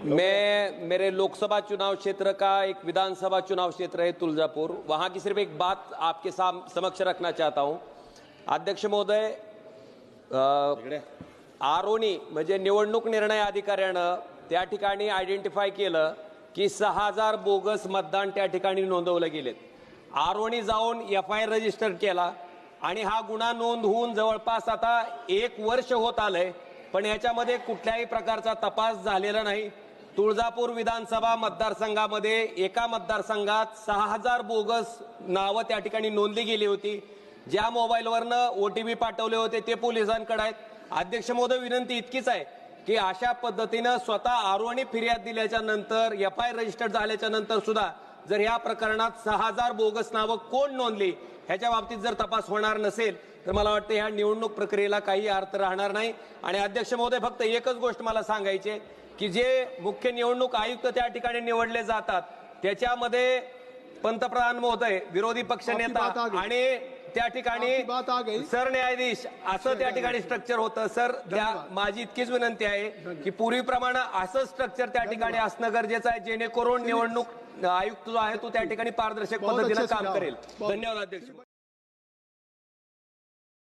मेरे लोकसभा चुनाव क्षेत्र का एक विधानसभा चुनाव क्षेत्र है तुलजापुर। वहां की सिर्फ एक बात आपके समक्ष रखना चाहता हूं। अध्यक्ष महोदय, आरोनी म्हणजे निवडणूक निर्णय अधिकाऱ्यानं त्या ठिकाणी आयडेंटिफाय केलं की 6000 बोगस मतदान त्या ठिकाणी नोंदवले गेलेत। आरोनी जाऊन FIR रजिस्टर केला आणि हा गुन्हा नोंद होऊन जवळपास आता 1 वर्ष होत आलंय, पण याच्यामध्ये कुठल्याही प्रकारचा तपास झालेला नाही। तुळजापूर विधानसभा मतदारसंघामध्ये एका मतदारसंघात 6000 बोगस नावं त्या ठिकाणी नोंदली गेली होती। ज्या मोबाईलवरनं OTP पाठवले होते ते पोलिसांकडे आहेत। अध्यक्ष महोदय, विनंती इतकीच आहे की अशा पद्धतीनं स्वतः आरोनी फिर्याद दिल्याच्या नंतर FIR रजिस्टर झाल्याच्या नंतर सुद्धा जर या प्रकरणात 6000 बोगस नावं कोण नोंदली ह्याच्या बाबतीत जर तपास होणार नसेल तर मला वाटतं ह्या निवडणूक प्रक्रियेला काही अर्थ राहणार नाही। आणि अध्यक्ष महोदय, फक्त एकच गोष्ट मला सांगायची आहे की जे मुख्य निवडणूक आयुक्त त्या ठिकाणी निवडले जातात त्याच्यामध्ये पंतप्रधान महोदय, विरोधी पक्षनेता आणि त्या ठिकाणी सरन्यायाधीश असं त्या ठिकाणी स्ट्रक्चर होतं। सर, माझी इतकीच विनंती आहे की पूर्वीप्रमाणे असं स्ट्रक्चर त्या ठिकाणी असणं गरजेचं आहे जेणेकरून निवडणूक आयुक्त जो आहे तो त्या ठिकाणी पारदर्शक पद्धतीने काम करेल। धन्यवाद अध्यक्ष।